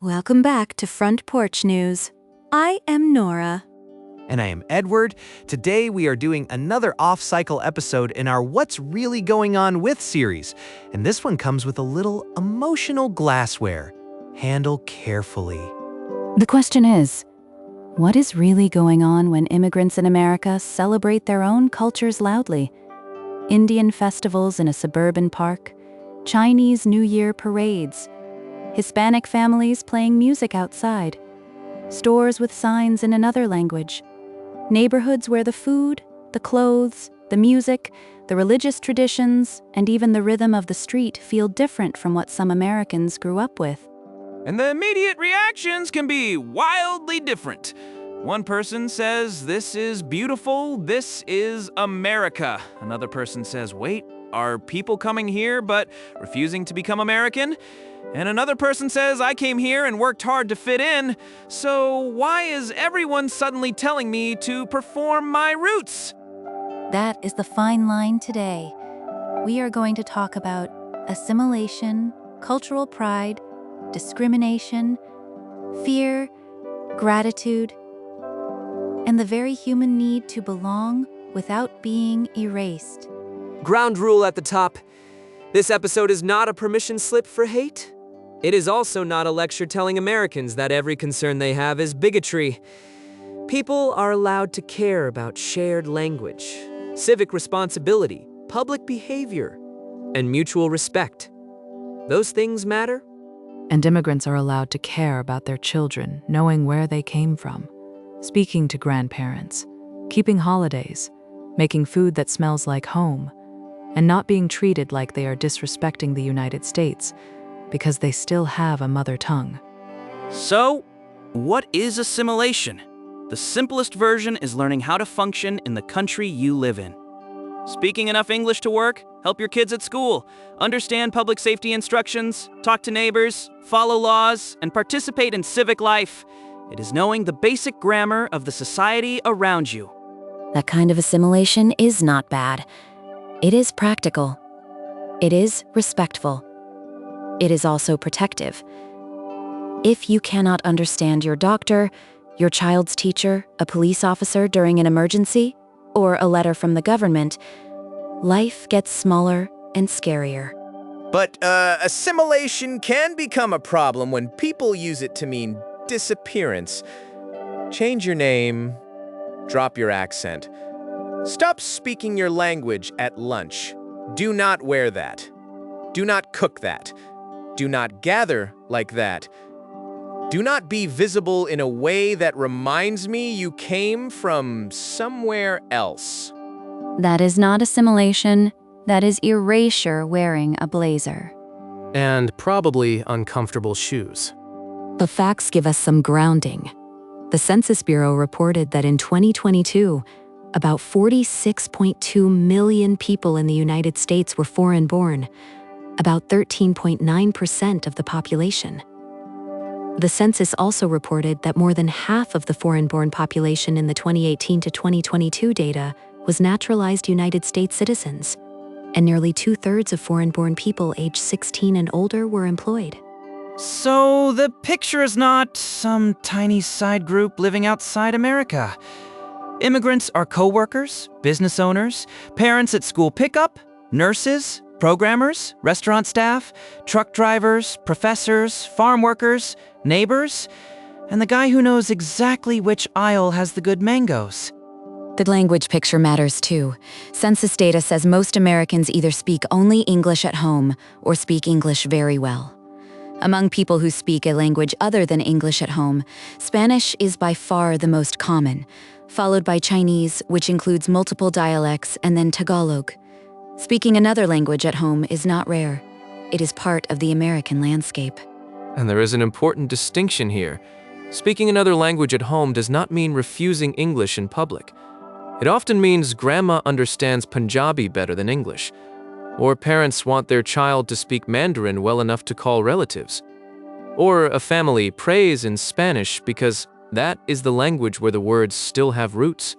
Welcome back to Front Porch News. I am Nora. And I am Edward. Today we are doing another off-cycle episode in our What's Really Going On With series. And this one comes with a little emotional glassware. Handle carefully. The question is, what is really going on when immigrants in America celebrate their own cultures loudly? Indian festivals in a suburban park, Chinese New Year parades, Hispanic families playing music outside, stores with signs in another language, neighborhoods where the food, the clothes, the music, the religious traditions, and even the rhythm of the street feel different from what some Americans grew up with. And the immediate reactions can be wildly different. One person says, "This is beautiful, this is America." Another person says, "Wait, are people coming here but refusing to become American?" And another person says, "I came here and worked hard to fit in, so why is everyone suddenly telling me to perform my roots?" That is the fine line today. We are going to talk about assimilation, cultural pride, discrimination, fear, gratitude, and the very human need to belong without being erased. Ground rule at the top. This episode is not a permission slip for hate. It is also not a lecture telling Americans that every concern they have is bigotry. People are allowed to care about shared language, civic responsibility, public behavior, and mutual respect. Those things matter. And immigrants are allowed to care about their children, knowing where they came from, speaking to grandparents, keeping holidays, making food that smells like home, and not being treated like they are disrespecting the United States because they still have a mother tongue. So, what is assimilation? The simplest version is learning how to function in the country you live in. Speaking enough English to work, help your kids at school, understand public safety instructions, talk to neighbors, follow laws, and participate in civic life. It is knowing the basic grammar of the society around you. That kind of assimilation is not bad. It is practical. It is respectful. It is also protective. If you cannot understand your doctor, your child's teacher, a police officer during an emergency, or a letter from the government, life gets smaller and scarier. But assimilation can become a problem when people use it to mean disappearance. Change your name, drop your accent. Stop speaking your language at lunch. Do not wear that. Do not cook that. Do not gather like that. Do not be visible in a way that reminds me you came from somewhere else. That is not assimilation. That is erasure wearing a blazer. And probably uncomfortable shoes. The facts give us some grounding. The Census Bureau reported that in 2022, about 46.2 million people in the United States were foreign-born, about 13.9% of the population. The census also reported that more than half of the foreign-born population in the 2018 to 2022 data was naturalized United States citizens, and nearly 2/3 of foreign-born people aged 16 and older were employed. So the picture is not some tiny side group living outside America. Immigrants are co-workers, business owners, parents at school pickup, nurses, programmers, restaurant staff, truck drivers, professors, farm workers, neighbors, and the guy who knows exactly which aisle has the good mangoes. The language picture matters too. Census data says most Americans either speak only English at home or speak English very well. Among people who speak a language other than English at home, Spanish is by far the most common, followed by Chinese, which includes multiple dialects, and then Tagalog. Speaking another language at home is not rare. It is part of the American landscape. And there is an important distinction here. Speaking another language at home does not mean refusing English in public. It often means grandma understands Punjabi better than English, or parents want their child to speak Mandarin well enough to call relatives, or a family prays in Spanish because that is the language where the words still have roots.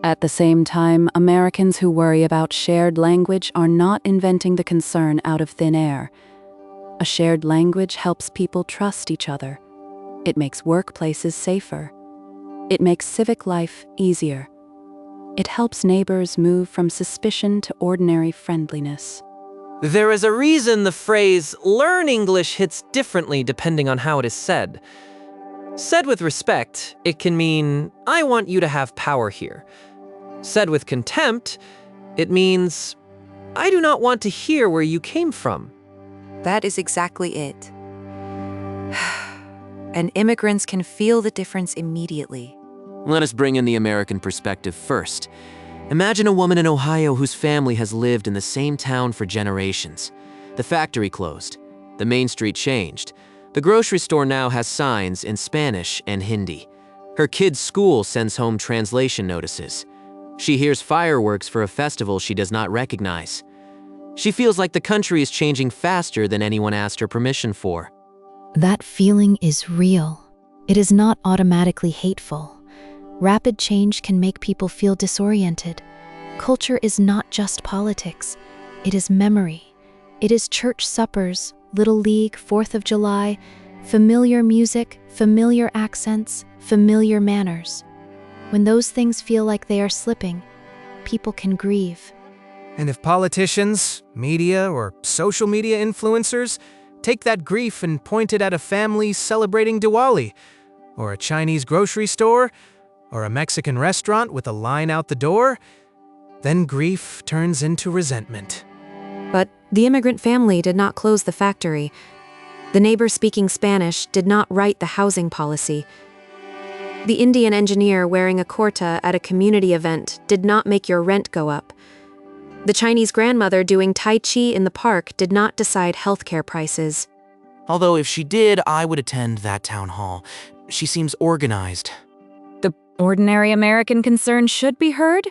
At the same time, Americans who worry about shared language are not inventing the concern out of thin air. A shared language helps people trust each other, It makes workplaces safer. It makes civic life easier. It helps neighbors move from suspicion to ordinary friendliness. There is a reason the phrase learn English hits differently depending on how it is said. Said with respect, it can mean, I want you to have power here. Said with contempt, it means, I do not want to hear where you came from. That is exactly it. And immigrants can feel the difference immediately. Let us bring in the American perspective first. Imagine a woman in Ohio whose family has lived in the same town for generations. The factory closed. The main street changed. The grocery store now has signs in Spanish and Hindi. Her kid's school sends home translation notices. She hears fireworks for a festival she does not recognize. She feels like the country is changing faster than anyone asked her permission for. That feeling is real. It is not automatically hateful. Rapid change can make people feel disoriented. Culture is not just politics. It is memory. It is church suppers, Little League, 4th of July, familiar music, familiar accents, familiar manners. When those things feel like they are slipping, people can grieve. And if politicians, media, or social media influencers take that grief and point it at a family celebrating Diwali, or a Chinese grocery store, or a Mexican restaurant with a line out the door, then grief turns into resentment. But the immigrant family did not close the factory. The neighbor speaking Spanish did not write the housing policy. The Indian engineer wearing a kurta at a community event did not make your rent go up. The Chinese grandmother doing Tai Chi in the park did not decide healthcare prices. Although if she did, I would attend that town hall. She seems organized. The ordinary American concern should be heard,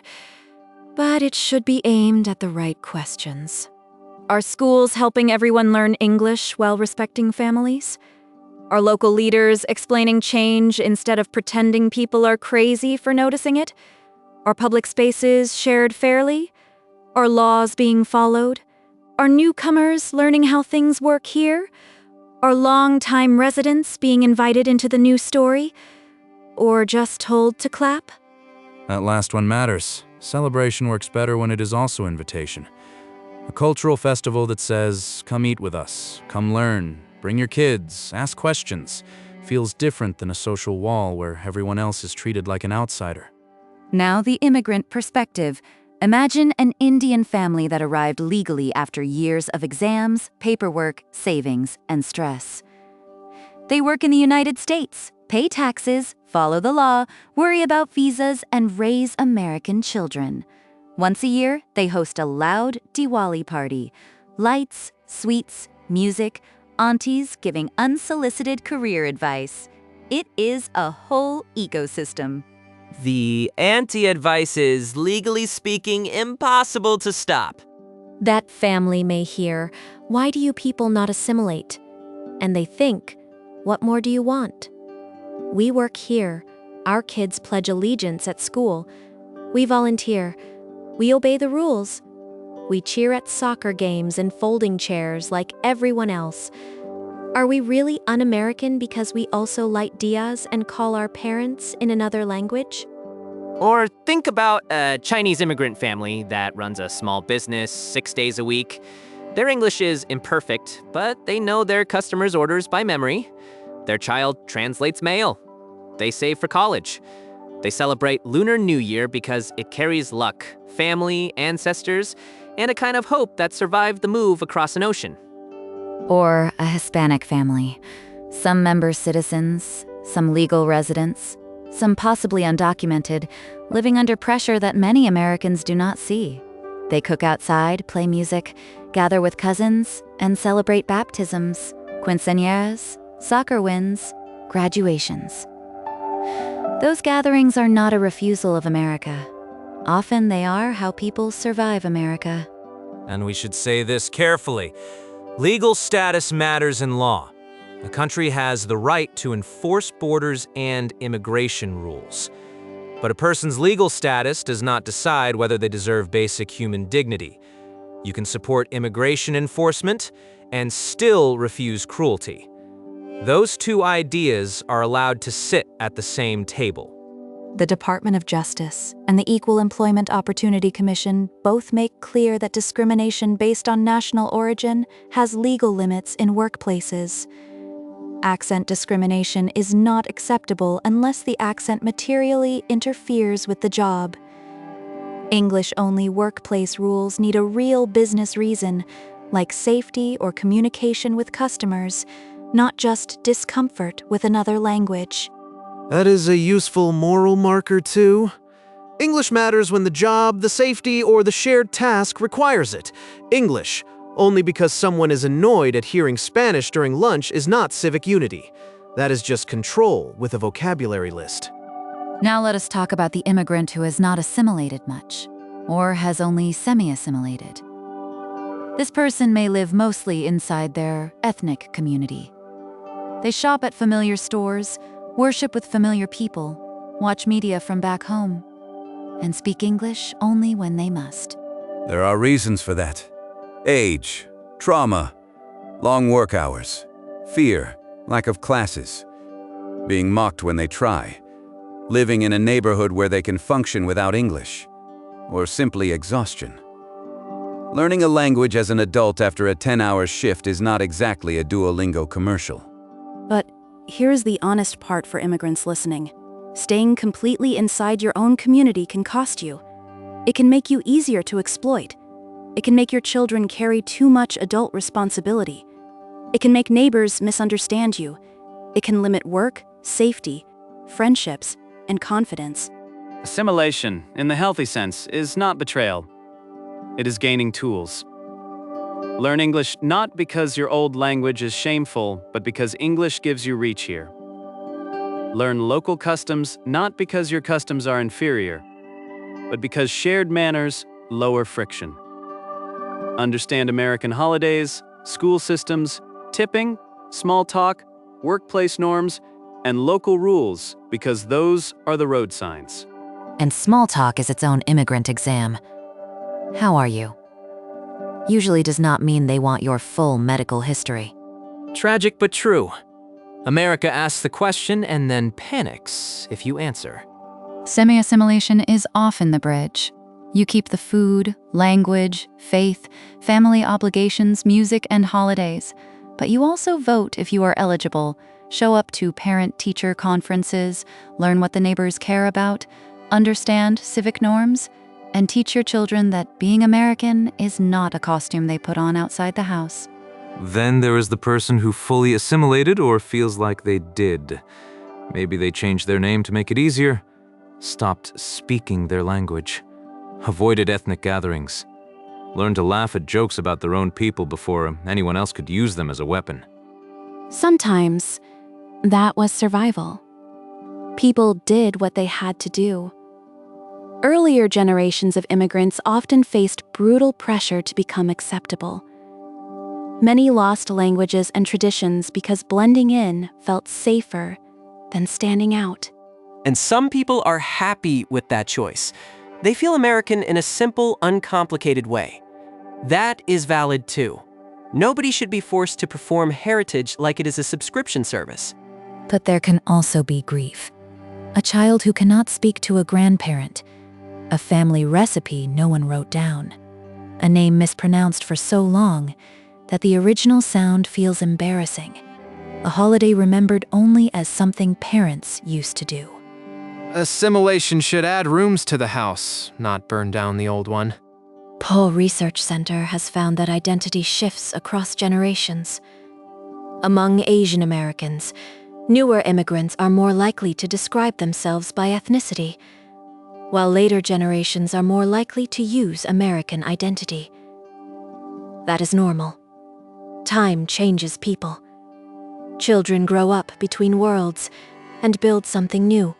but it should be aimed at the right questions. Are schools helping everyone learn English while respecting families? Are local leaders explaining change instead of pretending people are crazy for noticing it? Are public spaces shared fairly? Are laws being followed? Are newcomers learning how things work here? Are long-time residents being invited into the new story? Or just told to clap? That last one matters. Celebration works better when it is also invitation. A cultural festival that says, come eat with us, come learn, bring your kids, ask questions, feels different than a social wall where everyone else is treated like an outsider. Now the immigrant perspective. Imagine an Indian family that arrived legally after years of exams, paperwork, savings, and stress. They work in the United States, pay taxes, follow the law, worry about visas, and raise American children. Once a year, they host a loud Diwali party. Lights, sweets, music, aunties giving unsolicited career advice. It is a whole ecosystem. The anti-advice is, legally speaking, impossible to stop. That family may hear, why do you people not assimilate? And they think, what more do you want? We work here. Our kids pledge allegiance at school. We volunteer. We obey the rules. We cheer at soccer games and folding chairs like everyone else. Are we really un-American because we also light diyas and call our parents in another language? Or think about a Chinese immigrant family that runs a small business 6 days a week. Their English is imperfect, but they know their customers' orders by memory. Their child translates mail. They save for college. They celebrate Lunar New Year because it carries luck, family, ancestors, and a kind of hope that survived the move across an ocean. Or a Hispanic family. Some member citizens, some legal residents, some possibly undocumented, living under pressure that many Americans do not see. They cook outside, play music, gather with cousins, and celebrate baptisms, quinceañeras, soccer wins, graduations. Those gatherings are not a refusal of America. Often they are how people survive America. And we should say this carefully. Legal status matters in law. A country has the right to enforce borders and immigration rules. But a person's legal status does not decide whether they deserve basic human dignity. You can support immigration enforcement and still refuse cruelty. Those two ideas are allowed to sit at the same table. The Department of Justice and the Equal Employment Opportunity Commission both make clear that discrimination based on national origin has legal limits in workplaces. Accent discrimination is not acceptable unless the accent materially interferes with the job. English-only workplace rules need a real business reason, like safety or communication with customers, not just discomfort with another language. That is a useful moral marker, too. English matters when the job, the safety, or the shared task requires it. English, only because someone is annoyed at hearing Spanish during lunch, is not civic unity. That is just control with a vocabulary list. Now let us talk about the immigrant who has not assimilated much, or has only semi-assimilated. This person may live mostly inside their ethnic community. They shop at familiar stores, worship with familiar people, watch media from back home, and speak English only when they must. There are reasons for that. Age, trauma, long work hours, fear, lack of classes, being mocked when they try, living in a neighborhood where they can function without English, or simply exhaustion. Learning a language as an adult after a 10-hour shift is not exactly a Duolingo commercial. But here's the honest part for immigrants listening. Staying completely inside your own community can cost you. It can make you easier to exploit. It can make your children carry too much adult responsibility. It can make neighbors misunderstand you. It can limit work, safety, friendships, and confidence. Assimilation, in the healthy sense, is not betrayal. It is gaining tools. Learn English not because your old language is shameful, but because English gives you reach here. Learn local customs not because your customs are inferior, but because shared manners lower friction. Understand American holidays, school systems, tipping, small talk, workplace norms, and local rules because those are the road signs. And small talk is its own immigrant exam. How are you? Usually does not mean they want your full medical history. Tragic but true. America asks the question and then panics if you answer. Semi-assimilation is often the bridge. You keep the food, language, faith, family obligations, music, and holidays. But you also vote if you are eligible, show up to parent-teacher conferences, learn what the neighbors care about, understand civic norms, and teach your children that being American is not a costume they put on outside the house. Then there is the person who fully assimilated or feels like they did. Maybe they changed their name to make it easier, stopped speaking their language, avoided ethnic gatherings, learned to laugh at jokes about their own people before anyone else could use them as a weapon. Sometimes, that was survival. People did what they had to do. Earlier generations of immigrants often faced brutal pressure to become acceptable. Many lost languages and traditions because blending in felt safer than standing out. And some people are happy with that choice. They feel American in a simple, uncomplicated way. That is valid too. Nobody should be forced to perform heritage like it is a subscription service. But there can also be grief. A child who cannot speak to a grandparent, a family recipe no one wrote down, a name mispronounced for so long that the original sound feels embarrassing, a holiday remembered only as something parents used to do. Assimilation should add rooms to the house, not burn down the old one. Porch Research Center has found that identity shifts across generations. Among Asian Americans, newer immigrants are more likely to describe themselves by ethnicity, while later generations are more likely to use American identity. That is normal. Time changes people. Children grow up between worlds and build something new.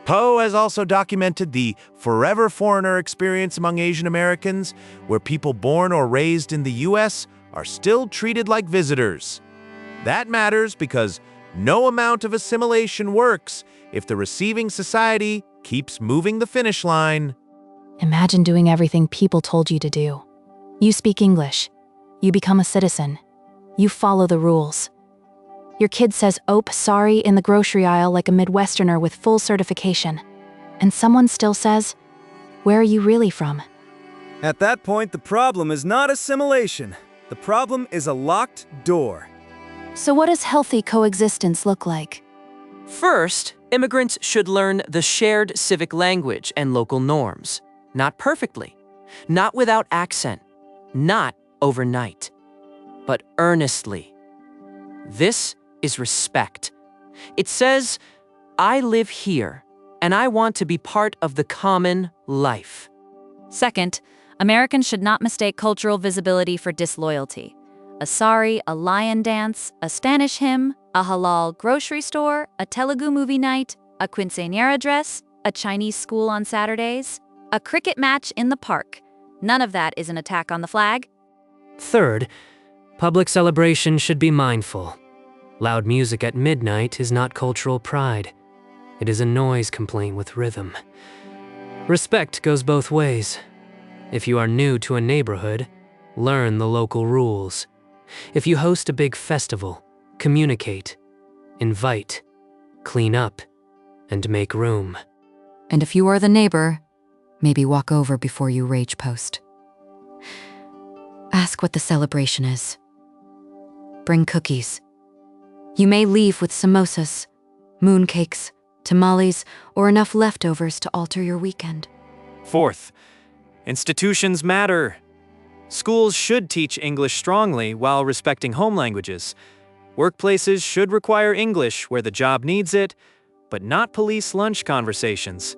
Poe has also documented the forever foreigner experience among Asian Americans, where people born or raised in the U.S. are still treated like visitors. That matters because no amount of assimilation works if the receiving society keeps moving the finish line. Imagine doing everything people told you to do. You speak English. You become a citizen. You follow the rules. Your kid says, "Ope, sorry," in the grocery aisle like a Midwesterner with full certification. And someone still says, "Where are you really from?" At that point, the problem is not assimilation. The problem is a locked door. So what does healthy coexistence look like? First, immigrants should learn the shared civic language and local norms. Not perfectly, not without accent, not overnight, but earnestly. This is respect. It says, I live here, and I want to be part of the common life. Second, Americans should not mistake cultural visibility for disloyalty. A sari, a lion dance, a Spanish hymn, a halal grocery store, a Telugu movie night, a quinceañera dress, a Chinese school on Saturdays, a cricket match in the park. None of that is an attack on the flag. Third, public celebration should be mindful. Loud music at midnight is not cultural pride. It is a noise complaint with rhythm. Respect goes both ways. If you are new to a neighborhood, learn the local rules. If you host a big festival, communicate, invite, clean up, and make room. And if you are the neighbor, maybe walk over before you rage post. Ask what the celebration is. Bring cookies. You may leave with samosas, mooncakes, tamales, or enough leftovers to alter your weekend. Fourth, institutions matter. Schools should teach English strongly while respecting home languages. Workplaces should require English where the job needs it, but not police lunch conversations.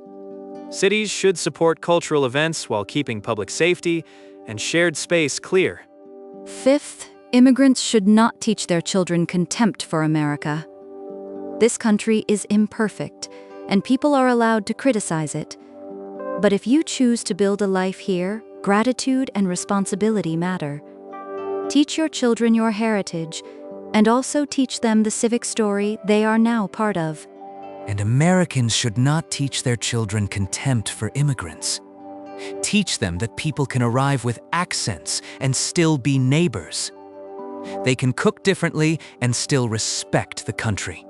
Cities should support cultural events while keeping public safety and shared space clear. Fifth, immigrants should not teach their children contempt for America. This country is imperfect, and people are allowed to criticize it. But if you choose to build a life here, gratitude and responsibility matter. Teach your children your heritage, and also teach them the civic story they are now part of. And Americans should not teach their children contempt for immigrants. Teach them that people can arrive with accents and still be neighbors. They can cook differently and still respect the country.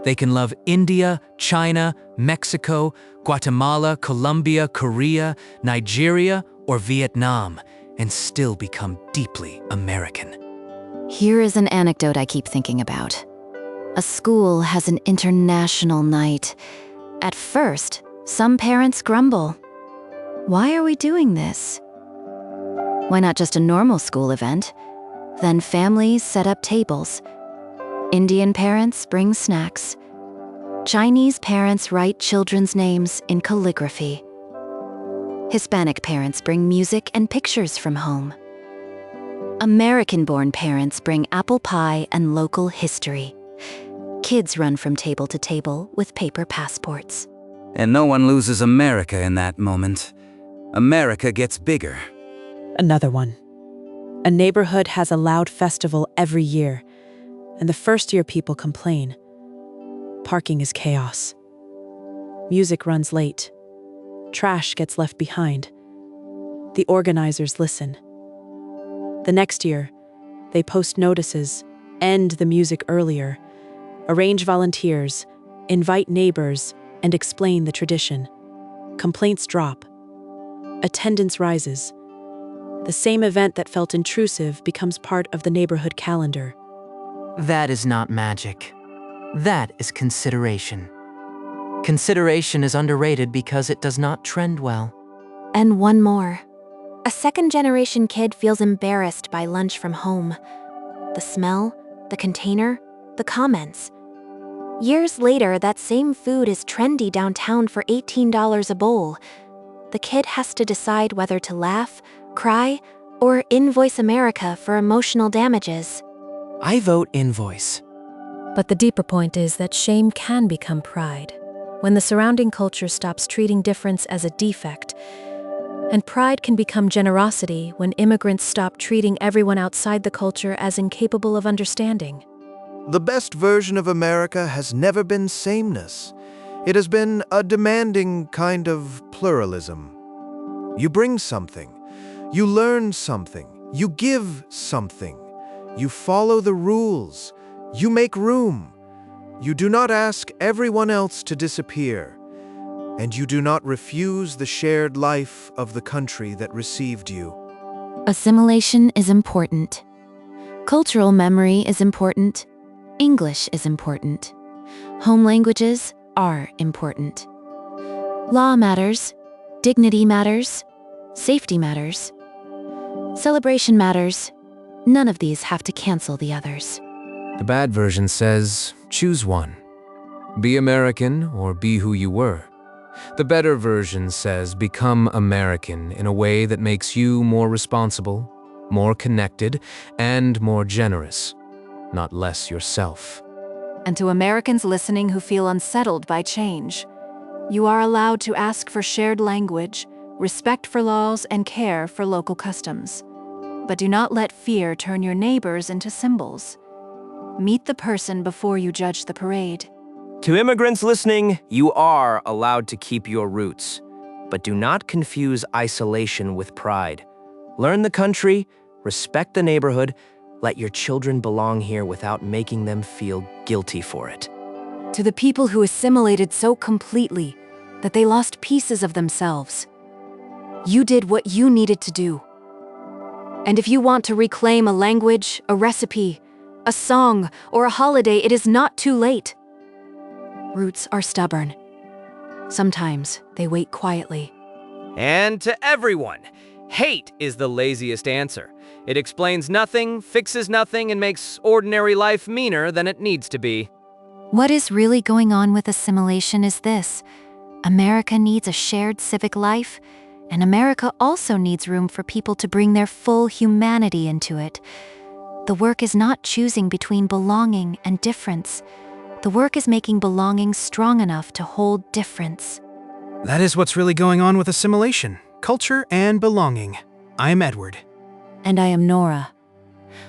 They can love India, China, Mexico, Guatemala, Colombia, Korea, Nigeria, or Vietnam, and still become deeply American. Here is an anecdote I keep thinking about. A school has an international night. At first, some parents grumble. Why are we doing this? Why not just a normal school event? Then families set up tables. Indian parents bring snacks. Chinese parents write children's names in calligraphy. Hispanic parents bring music and pictures from home. American-born parents bring apple pie and local history. Kids run from table to table with paper passports. And no one loses America in that moment. America gets bigger. Another one. A neighborhood has a loud festival every year, and the first year people complain. Parking is chaos. Music runs late. Trash gets left behind. The organizers listen. The next year, they post notices, end the music earlier, arrange volunteers, invite neighbors, and explain the tradition. Complaints drop. Attendance rises. The same event that felt intrusive becomes part of the neighborhood calendar. That is not magic. That is consideration. Consideration is underrated because it does not trend well. And one more. A second-generation kid feels embarrassed by lunch from home. The smell, the container, the comments. Years later, that same food is trendy downtown for $18 a bowl. The kid has to decide whether to laugh, cry, or invoice America for emotional damages. I vote invoice. But the deeper point is that shame can become pride, when the surrounding culture stops treating difference as a defect. And pride can become generosity when immigrants stop treating everyone outside the culture as incapable of understanding. The best version of America has never been sameness. It has been a demanding kind of pluralism. You bring something. You learn something. You give something. You follow the rules. You make room. You do not ask everyone else to disappear. And you do not refuse the shared life of the country that received you. Assimilation is important. Cultural memory is important. English is important. Home languages are important. Law matters. Dignity matters. Safety matters. Celebration matters. None of these have to cancel the others. The bad version says, choose one. Be American or be who you were. The better version says, become American in a way that makes you more responsible, more connected, and more generous, not less yourself. And to Americans listening who feel unsettled by change, you are allowed to ask for shared language, respect for laws, and care for local customs. But do not let fear turn your neighbors into symbols. Meet the person before you judge the parade. To immigrants listening, you are allowed to keep your roots, but do not confuse isolation with pride. Learn the country, respect the neighborhood, let your children belong here without making them feel guilty for it. To the people who assimilated so completely that they lost pieces of themselves, you did what you needed to do. And if you want to reclaim a language, a recipe, a song, or a holiday, it is not too late. Roots are stubborn. Sometimes they wait quietly. And to everyone, hate is the laziest answer. It explains nothing, fixes nothing, and makes ordinary life meaner than it needs to be. What is really going on with assimilation is this: America needs a shared civic life, and America also needs room for people to bring their full humanity into it. The work is not choosing between belonging and difference. The work is making belonging strong enough to hold difference. That is what's really going on with assimilation, culture, and belonging. I'm Edward. And I am Nora.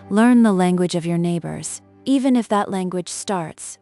Learn the language of your neighbors, even if that language starts